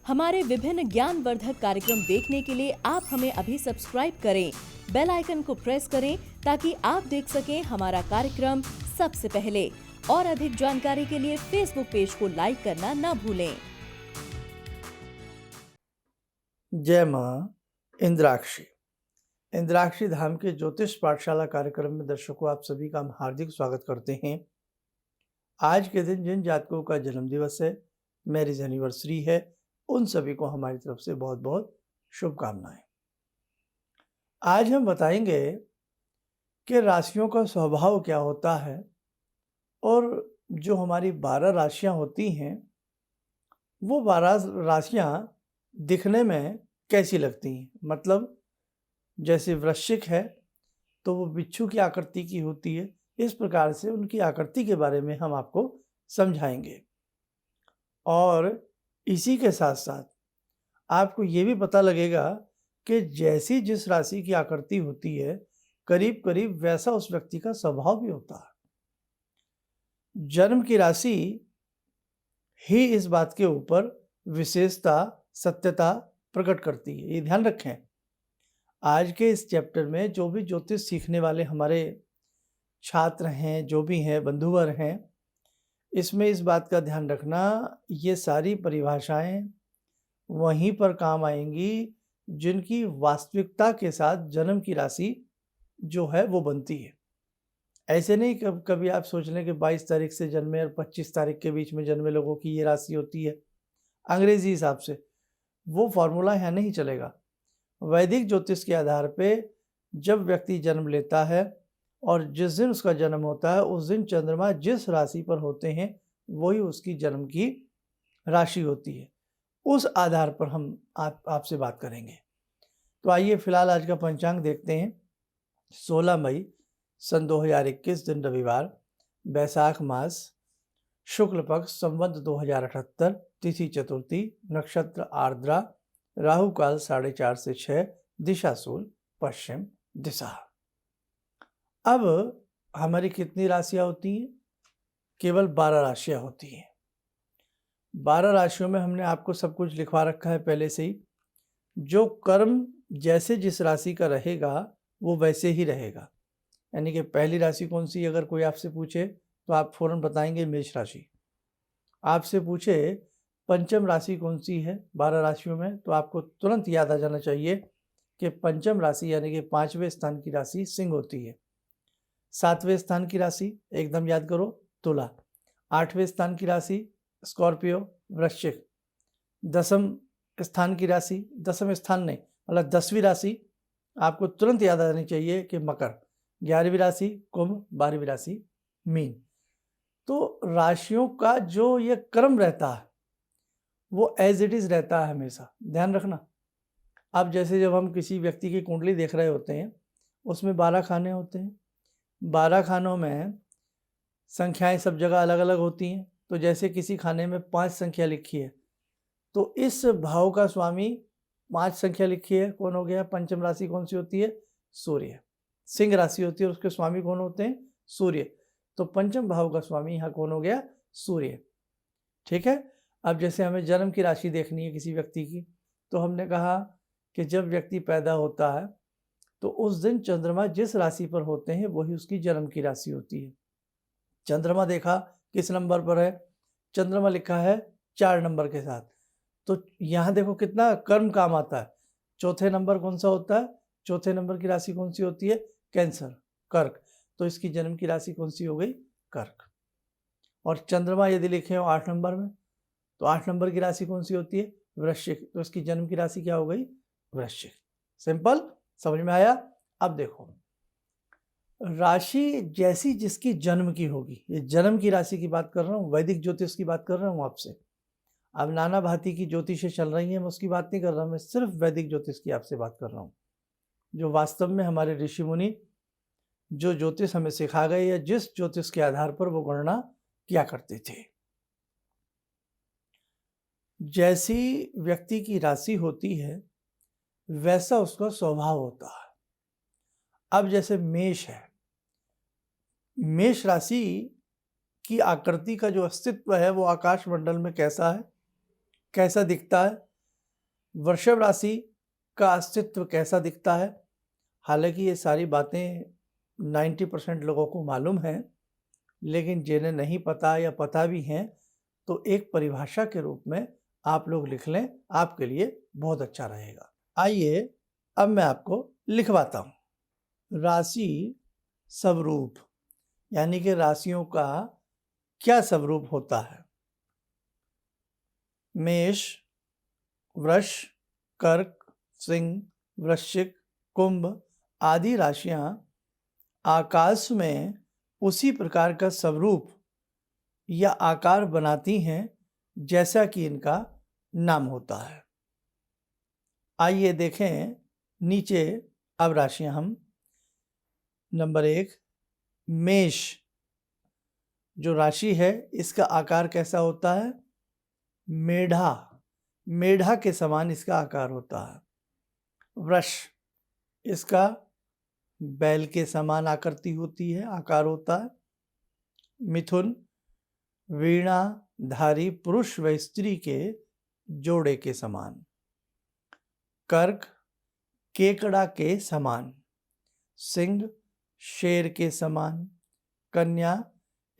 हमारे विभिन्न ज्ञानवर्धक कार्यक्रम देखने के लिए आप हमें अभी सब्सक्राइब करें, बेल आइकन को प्रेस करें ताकि आप देख सकें हमारा कार्यक्रम सबसे पहले। और अधिक जानकारी के लिए फेसबुक पेज को लाइक करना न भूलें। जय मां इंद्राक्षी। इंद्राक्षी धाम के ज्योतिष पाठशाला कार्यक्रम में दर्शकों आप सभी का हम हार्दिक स्वागत करते हैं। आज के दिन जिन जातकों का जन्म दिवस है, मैरिज एनिवर्सरी है, उन सभी को हमारी तरफ से बहुत बहुत शुभकामनाएं। आज हम बताएंगे कि राशियों का स्वभाव क्या होता है और जो हमारी 12 राशियां होती हैं वो 12 राशियां दिखने में कैसी लगती हैं। मतलब जैसे वृश्चिक है तो वो बिच्छू की आकृति की होती है, इस प्रकार से उनकी आकृति के बारे में हम आपको समझाएंगे। और इसी के साथ साथ आपको ये भी पता लगेगा कि जैसी जिस राशि की आकृति होती है, करीब करीब वैसा उस व्यक्ति का स्वभाव भी होता है। जन्म की राशि ही इस बात के ऊपर विशेषता सत्यता प्रकट करती है, ये ध्यान रखें। आज के इस चैप्टर में जो भी ज्योतिष सीखने वाले हमारे छात्र हैं, जो भी हैं, बंधुवर हैं, इसमें इस बात का ध्यान रखना, ये सारी परिभाषाएं वहीं पर काम आएंगी जिनकी वास्तविकता के साथ जन्म की राशि जो है वो बनती है। ऐसे नहीं कभी आप सोच लें कि 22 तारीख से जन्मे और 25 तारीख के बीच में जन्मे लोगों की ये राशि होती है। अंग्रेजी हिसाब से वो फॉर्मूला यहाँ नहीं चलेगा। वैदिक ज्योतिष के आधार पे जब व्यक्ति जन्म लेता है और जिस दिन उसका जन्म होता है उस दिन चंद्रमा जिस राशि पर होते हैं वही उसकी जन्म की राशि होती है। उस आधार पर हम आपसे बात करेंगे। तो आइए फिलहाल आज का पंचांग देखते हैं। 16 मई सन 2021 दिन रविवार, बैसाख मास, शुक्ल पक्ष, संवत 2078, तिथि चतुर्थी, नक्षत्र आर्द्रा, राहु काल 4:30 से 6, दिशा सूल पश्चिम दिशा। अब हमारी कितनी राशियां होती हैं? केवल 12 राशियां होती हैं। 12 राशियों में हमने आपको सब कुछ लिखवा रखा है पहले से ही। जो कर्म जैसे जिस राशि का रहेगा वो वैसे ही रहेगा। यानी कि पहली राशि कौन सी, अगर कोई आपसे पूछे तो आप फौरन बताएंगे मेष राशि। आपसे पूछे पंचम राशि कौन सी है 12 राशियों में, तो आपको तुरंत याद आ जाना चाहिए कि पंचम राशि यानी कि 5वें स्थान की राशि सिंह होती है। 7वें स्थान की राशि एकदम याद करो, तुला। 8वें स्थान की राशि स्कॉर्पियो, वृश्चिक। 10वीं स्थान की राशि, 10वें स्थान नहीं मतलब 10वीं राशि आपको तुरंत याद आ जानी चाहिए कि मकर। 11वीं राशि कुंभ, 12वीं राशि मीन। तो राशियों का जो ये क्रम रहता है वो एज इट इज रहता है, हमेशा ध्यान रखना। अब जैसे जब हम किसी व्यक्ति की कुंडली देख रहे होते हैं उसमें 12 खाने होते हैं। 12 खानों में संख्याएं सब जगह अलग अलग होती हैं। तो जैसे किसी खाने में 5 संख्या लिखी है तो इस भाव का स्वामी 5 संख्या लिखी है, कौन हो गया? पंचम राशि कौन सी होती है? सूर्य। सिंह राशि होती है और उसके स्वामी कौन होते हैं? सूर्य। तो पंचम भाव का स्वामी यहाँ कौन हो गया? सूर्य। ठीक है। अब जैसे हमें जन्म की राशि देखनी है किसी व्यक्ति की, तो हमने कहा कि जब व्यक्ति पैदा होता है तो उस दिन चंद्रमा जिस राशि पर होते हैं वही उसकी जन्म की राशि होती है। चंद्रमा देखा किस नंबर पर है? चंद्रमा लिखा है 4 नंबर के साथ। तो यहाँ देखो कितना कर्म काम आता है। चौथे नंबर कौन सा होता है? चौथे नंबर की राशि कौन सी होती है? कैंसर, कर्क। तो इसकी जन्म की राशि कौन सी हो गई? कर्क। और चंद्रमा यदि लिखे हो 8 नंबर में तो 8 नंबर की राशि कौन सी होती है? वृश्चिक। तो इसकी जन्म की राशि क्या हो गई? वृश्चिक। सिंपल, समझ में आया? अब देखो, राशि जैसी जिसकी जन्म की होगी, ये जन्म की राशि की बात कर रहा हूँ, वैदिक ज्योतिष की बात कर रहा हूँ आपसे। अब नाना भांति की ज्योतिषें चल रही हैं, मैं उसकी बात नहीं कर रहा, मैं सिर्फ वैदिक ज्योतिष की आपसे बात कर रहा हूँ, जो वास्तव में हमारे ऋषि मुनि जो ज्योतिष हमें सिखा गए या जिस ज्योतिष के आधार पर वो गणना किया करते थे। जैसी व्यक्ति की राशि होती है वैसा उसका स्वभाव होता है। अब जैसे मेष है, मेष राशि की आकृति का जो अस्तित्व है वो आकाश मंडल में कैसा है, कैसा दिखता है, वृषभ राशि का अस्तित्व कैसा दिखता है? हालांकि ये सारी बातें 90% लोगों को मालूम है, लेकिन जिन्हें नहीं पता या पता भी हैं तो एक परिभाषा के रूप में आप लोग लिख लें, आपके लिए बहुत अच्छा रहेगा। आइए अब मैं आपको लिखवाता हूँ। राशि स्वरूप, यानी कि राशियों का क्या स्वरूप होता है। मेष, वृष, कर्क, सिंह, वृश्चिक, कुंभ आदि राशियां आकाश में उसी प्रकार का स्वरूप या आकार बनाती हैं जैसा कि इनका नाम होता है। आइए देखें नीचे अब राशियां हम। नंबर 1, मेष जो राशि है इसका आकार कैसा होता है? मेढ़ा, मेढ़ा के समान इसका आकार होता है। वृष, इसका बैल के समान आकृति होती है, आकार होता है। मिथुन, वीणा धारी पुरुष व स्त्री के जोड़े के समान। कर्क, केकड़ा के समान। सिंह, शेर के समान। कन्या,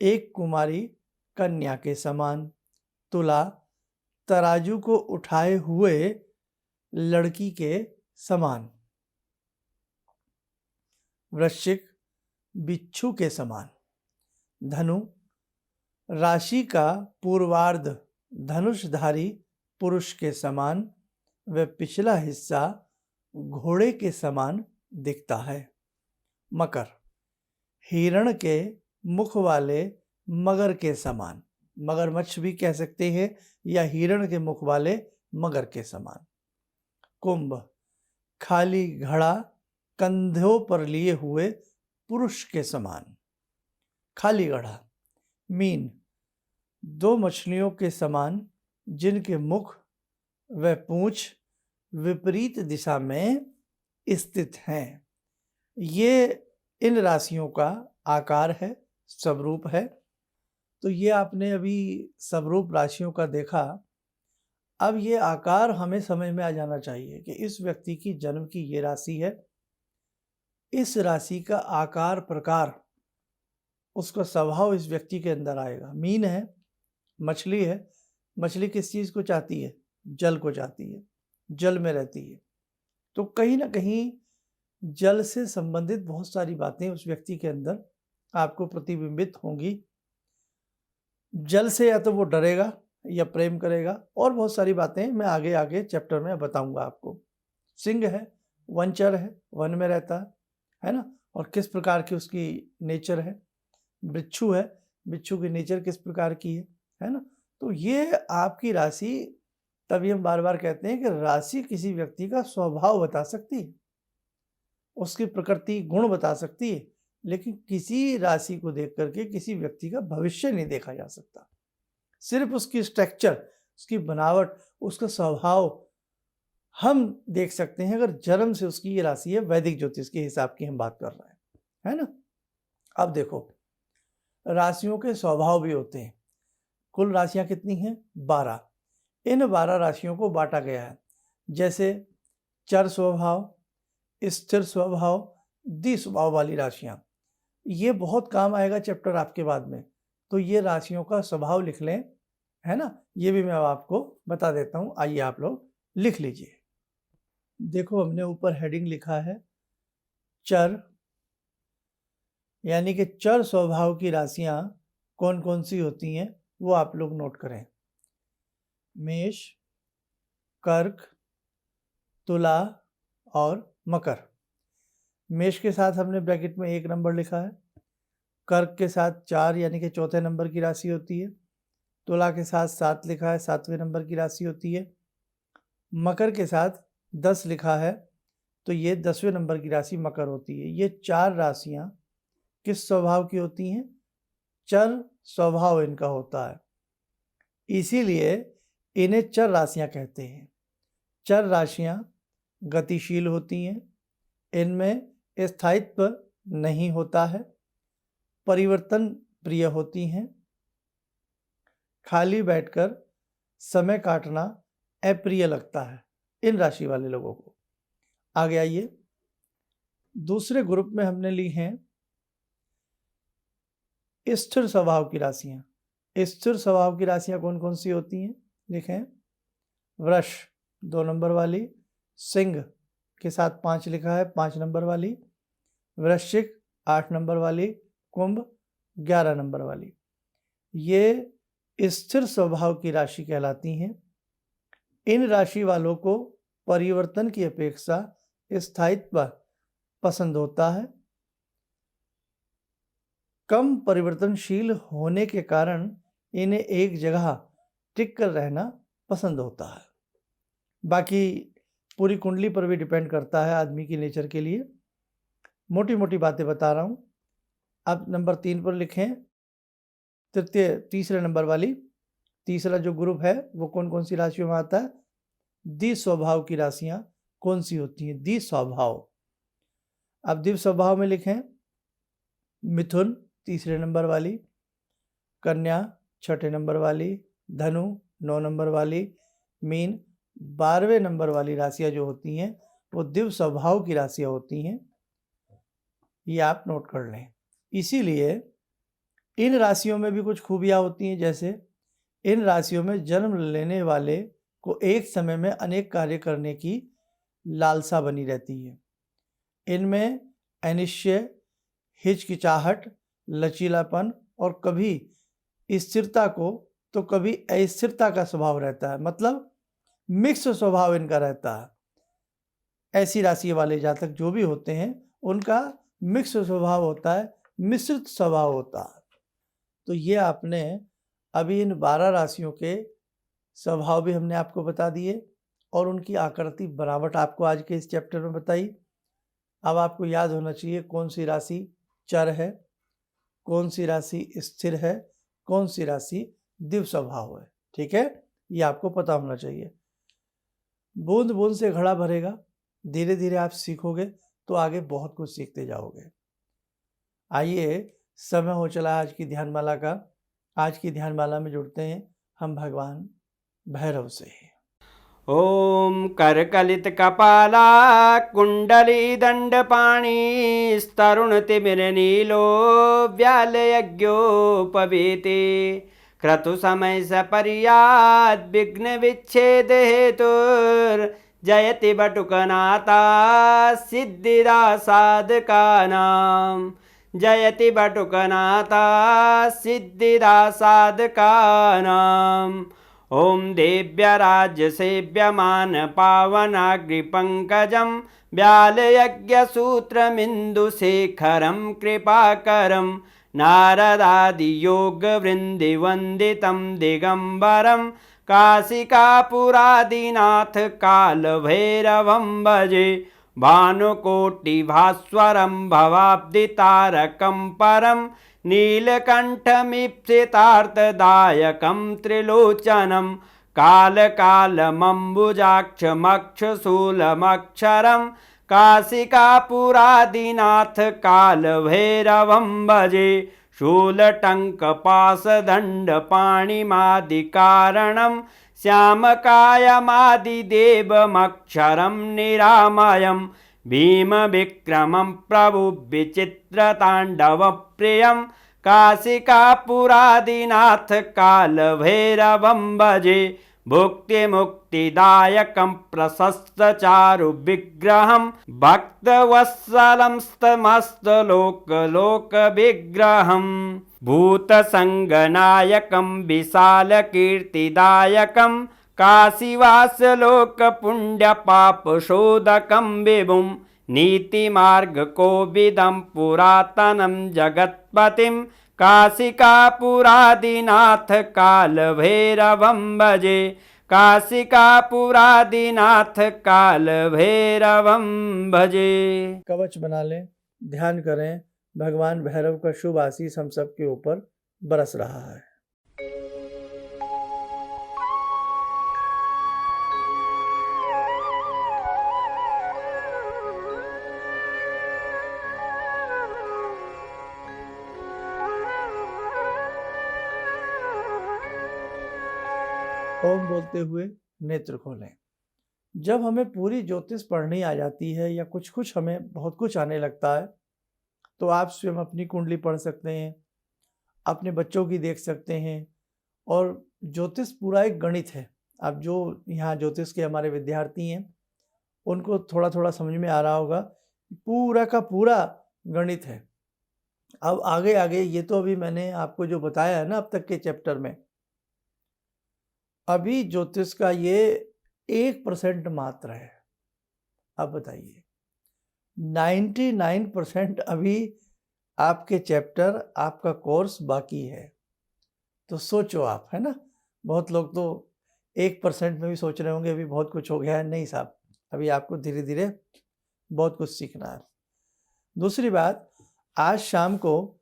एक कुमारी कन्या के समान। तुला, तराजू को उठाए हुए लड़की के समान। वृश्चिक, बिच्छू के समान। धनु, राशि का पूर्वार्ध धनुषधारी पुरुष के समान व पिछला हिस्सा घोड़े के समान दिखता है। मकर, हिरण के मुख वाले मगर के समान, मगरमच्छ भी कह सकते हैं, या हिरण के मुख वाले मगर के समान। कुंभ, खाली घड़ा कंधों पर लिए हुए पुरुष के समान, खाली घड़ा। मीन, दो मछलियों के समान जिनके मुख व पूंछ विपरीत दिशा में स्थित हैं। ये इन राशियों का आकार है, स्वरूप है। तो ये आपने अभी स्वरूप राशियों का देखा। अब ये आकार हमें समझ में आ जाना चाहिए कि इस व्यक्ति की जन्म की ये राशि है, इस राशि का आकार प्रकार, उसका स्वभाव इस व्यक्ति के अंदर आएगा। मीन है, मछली है। मछली किस चीज़ को चाहती है? जल को चाहती है, जल में रहती है। तो कहीं ना कहीं जल से संबंधित बहुत सारी बातें उस व्यक्ति के अंदर आपको प्रतिबिंबित होंगी। जल से या तो वो डरेगा या प्रेम करेगा, और बहुत सारी बातें मैं आगे आगे चैप्टर में बताऊंगा आपको। सिंह है, वनचर है, वन में रहता है ना, और किस प्रकार की उसकी नेचर है। बिच्छू है, बिच्छू की नेचर किस प्रकार की है ना। तो ये आपकी राशि, तभी हम बार बार कहते हैं कि राशि किसी व्यक्ति का स्वभाव बता सकती है, उसकी प्रकृति गुण बता सकती है, लेकिन किसी राशि को देख करके किसी व्यक्ति का भविष्य नहीं देखा जा सकता। सिर्फ उसकी स्ट्रक्चर, उसकी बनावट, उसका स्वभाव हम देख सकते हैं अगर जन्म से उसकी ये राशि है। वैदिक ज्योतिष के हिसाब की हम बात कर रहे हैं, है ना। अब देखो, राशियों के स्वभाव भी होते हैं। कुल राशियां कितनी हैं? 12। इन 12 राशियों को बांटा गया है, जैसे चर स्वभाव, स्थिर स्वभाव, द्विस्वभाव वाली राशियां। ये बहुत काम आएगा चैप्टर आपके बाद में, तो ये राशियों का स्वभाव लिख लें, है ना। ये भी मैं आपको बता देता हूं, आइए आप लोग लिख लीजिए। देखो, हमने ऊपर हेडिंग लिखा है चर, यानी कि चर स्वभाव की राशियां कौन कौन सी होती हैं वो आप लोग नोट करें। मेष, कर्क, तुला और मकर। मेष के साथ हमने ब्रैकेट में 1 नंबर लिखा है। कर्क के साथ 4 यानी कि चौथे नंबर की राशि होती है। तुला के साथ 7 लिखा है, 7वें नंबर की राशि होती है। मकर के साथ 10 लिखा है, तो ये 10वें नंबर की राशि मकर होती है। ये 4 राशियां किस स्वभाव की होती हैं? चर स्वभाव इनका होता है, इसीलिए इन्हें चर राशियां कहते हैं। चर राशियां गतिशील होती हैं, इनमें स्थायित्व नहीं होता है, परिवर्तन प्रिय होती हैं, खाली बैठकर समय काटना अप्रिय लगता है। इन राशि वाले लोगों को। आगे आइए, दूसरे ग्रुप में हमने ली हैं स्थिर स्वभाव की राशियां। स्थिर स्वभाव की राशियां कौन कौन सी होती हैं? लिखें, वृष 2 नंबर वाली, सिंह के साथ 5 लिखा है 5 नंबर वाली, वृश्चिक 8 नंबर वाली, कुंभ 11 नंबर वाली। ये स्थिर स्वभाव की राशि कहलाती हैं। इन राशि वालों को परिवर्तन की अपेक्षा स्थायित्व पसंद होता है। कम परिवर्तनशील होने के कारण इन्हें एक जगह टिक कर रहना पसंद होता है। बाकी पूरी कुंडली पर भी डिपेंड करता है आदमी की नेचर के लिए। मोटी मोटी बातें बता रहा हूँ। अब नंबर 3 पर लिखें, तीसरे नंबर वाली, तीसरा जो ग्रुप है वो कौन कौन सी राशियों में आता है? द्विस्वभाव की राशियां कौन सी होती हैं? द्विस्वभाव। अब द्विस्वभाव में लिखें, मिथुन तीसरे नंबर वाली, कन्या 6ठे नंबर वाली, धनु 9 नंबर वाली, मीन 12वें नंबर वाली राशियां जो होती हैं वो दिव्य स्वभाव की राशियां होती हैं। ये आप नोट कर लें। इसीलिए इन राशियों में भी कुछ खूबियां होती हैं, जैसे इन राशियों में जन्म लेने वाले को एक समय में अनेक कार्य करने की लालसा बनी रहती है। इनमें अनिश्चय, हिचकिचाहट, लचीलापन और कभी स्थिरता को तो कभी अस्थिरता का स्वभाव रहता है, मतलब मिक्स स्वभाव इनका रहता है। ऐसी राशि वाले जातक जो भी होते हैं उनका मिक्स स्वभाव होता है, मिश्रित स्वभाव होता है। तो ये आपने अभी इन 12 राशियों के स्वभाव भी हमने आपको बता दिए और उनकी आकृति बनावट आपको आज के इस चैप्टर में बताई। अब आपको याद होना चाहिए कौन सी राशि चर है, कौन सी राशि स्थिर है, कौन सी राशि दिव्य स्वभाव है। ठीक है, ये आपको पता होना चाहिए। बूंद बूंद से घड़ा भरेगा, धीरे धीरे आप सीखोगे तो आगे बहुत कुछ सीखते जाओगे। आइए, समय हो चला आज की ध्यानमाला का। आज की ध्यानमाला में जुड़ते हैं हम भगवान भैरव से। ॐ करकलितकपाला कुण्डलीदण्डपाणी स्तरुणतिमिरनीलो व्यालयज्ञोपवीते क्रतुसमयसपर्याद्विघ्नविच्छेदहेतुर्जयति बटुकनाथा सिद्धिदा साधकानां। जयति बटुकनाथा सिद्धिदा साधकानां। ॐ देव्यराज्यसेव्यमान पावनाग्निपङ्कजं व्यालयज्ञसूत्रमिन्दुशेखरं कृपाकरं नारदादियोगवृन्दिवन्दितं दिगम्बरं काशिकापुरादिनाथ कालभैरवं भजे। भानुकोटिभास्वरं भवाब्दितारकं परं नीलकण्ठमीप्सितार्थदायकं त्रिलोचनं कालकालमम्बुजाक्षमक्षशूलमक्षरं काशिकापुरादिनाथ कालभैरवं भजे। शूलटङ्कपाशदण्डपाणिमादिकारणं श्यामकायमादिदेवमक्षरं निरामयं भीमविक्रमं प्रभुविचित्रताण्डवप्रियं काशिकापुरादिनाथ कालभैरवं भजे। भुक्तिमुक्तिदायकं प्रशस्तचारुविग्रहं भक्तवत्सलं स्तमस्तलोकलोकविग्रहं भूतसङ्गनायकं विशालकीर्तिदायकं काशीवासलोकपुण्यपापशोधकं विभुं नीतिमार्गकोविदं पुरातनं जगत्पतिं काशिकापुरादिनाथ कालभैरवं भजे। काशिकापुरादिनाथ कालभैरवं भजे। कवच बना लें, ध्यान करें, भगवान भैरव का शुभ आशीष हम सब के ऊपर बरस रहा है। ओम बोलते हुए नेत्र खोलें। जब हमें पूरी ज्योतिष पढ़नी आ जाती है या कुछ कुछ हमें बहुत कुछ आने लगता है, तो आप स्वयं अपनी कुंडली पढ़ सकते हैं, अपने बच्चों की देख सकते हैं। और ज्योतिष पूरा एक गणित है। अब जो यहाँ ज्योतिष के हमारे विद्यार्थी हैं उनको थोड़ा थोड़ा समझ में आ रहा होगा, पूरा का पूरा गणित है। अब आगे आगे ये तो अभी मैंने आपको जो बताया है ना अब तक के चैप्टर में, अभी ज्योतिष का ये 1% मात्र है। अब बताइए 99% अभी आपके चैप्टर, आपका कोर्स बाकी है। तो सोचो आप, है ना। बहुत लोग तो 1% में भी सोच रहे होंगे अभी बहुत कुछ हो गया है। नहीं साहब, अभी आपको धीरे धीरे बहुत कुछ सीखना है। दूसरी बात, आज शाम को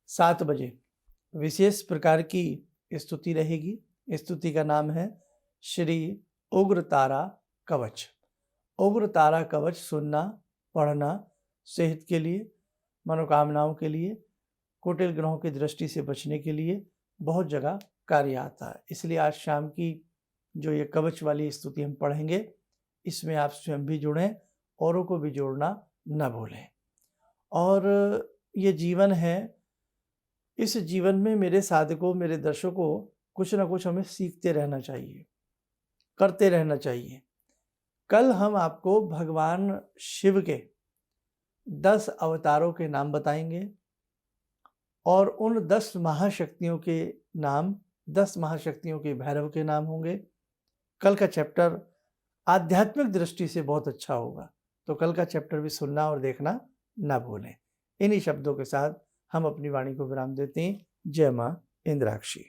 7 बजे विशेष प्रकार की स्तुति रहेगी। स्तुति का नाम है श्री उग्र तारा कवच। उग्र तारा कवच सुनना, पढ़ना सेहत के लिए, मनोकामनाओं के लिए, कुटिल ग्रहों की दृष्टि से बचने के लिए बहुत जगह कार्य आता है। इसलिए आज शाम की जो ये कवच वाली स्तुति हम पढ़ेंगे, इसमें आप स्वयं भी जुड़ें, औरों को भी जोड़ना न भूलें। और ये जीवन है, इस जीवन में मेरे साधकों, मेरे दर्शकों, कुछ ना कुछ हमें सीखते रहना चाहिए, करते रहना चाहिए। कल हम आपको भगवान शिव के 10 अवतारों के नाम बताएंगे और उन 10 महाशक्तियों के नाम, 10 महाशक्तियों के भैरव के नाम होंगे। कल का चैप्टर आध्यात्मिक दृष्टि से बहुत अच्छा होगा, तो कल का चैप्टर भी सुनना और देखना ना भूलें। इन्हीं शब्दों के साथ हम अपनी वाणी को विराम देते हैं। जय मां इंद्राक्षी।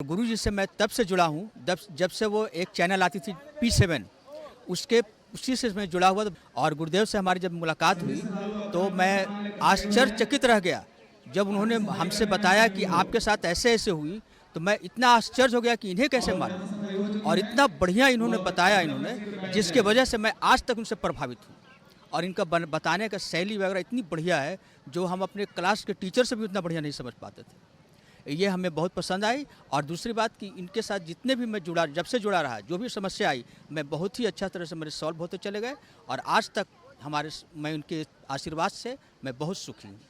गुरु जी से मैं तब से जुड़ा हूँ जब से वो एक चैनल आती थी P7, उसी से मैं जुड़ा हुआ। और गुरुदेव से हमारी जब मुलाकात हुई तो मैं आश्चर्यचकित रह गया जब उन्होंने हमसे बताया कि आपके साथ ऐसे ऐसे हुई। तो मैं इतना आश्चर्य हो गया कि इन्हें कैसे मालूम, और इतना बढ़िया इन्होंने बताया, जिसके वजह से मैं आज तक उनसे प्रभावित हूँ। और इनका बताने का शैली वगैरह इतनी बढ़िया है जो हम अपने क्लास के टीचर से भी उतना बढ़िया नहीं समझ पाते थे। ये हमें बहुत पसंद आई। और दूसरी बात कि इनके साथ जितने भी मैं जुड़ा, जब से जुड़ा रहा, जो भी समस्या आई, मैं बहुत ही अच्छा तरह से मेरे सॉल्व होते चले गए। और आज तक मैं उनके आशीर्वाद से मैं बहुत सुखी हूँ।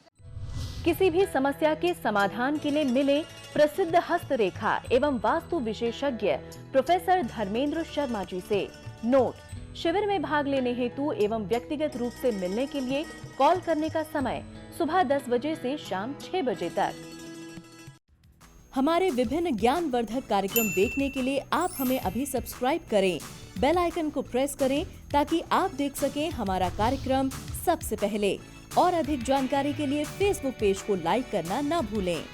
किसी भी समस्या के समाधान के लिए मिले प्रसिद्ध हस्तरेखा एवं वास्तु विशेषज्ञ प्रोफेसर धर्मेंद्र शर्मा जी से। नोट: शिविर में भाग लेने हेतु एवं व्यक्तिगत रूप से मिलने के लिए कॉल करने का समय सुबह 10 बजे से शाम 6 बजे तक। हमारे विभिन्न ज्ञानवर्धक कार्यक्रम देखने के लिए आप हमें अभी सब्सक्राइब करें, बेल आइकन को प्रेस करें ताकि आप देख सकें हमारा कार्यक्रम सबसे पहले। और अधिक जानकारी के लिए फेसबुक पेज को लाइक करना न भूलें।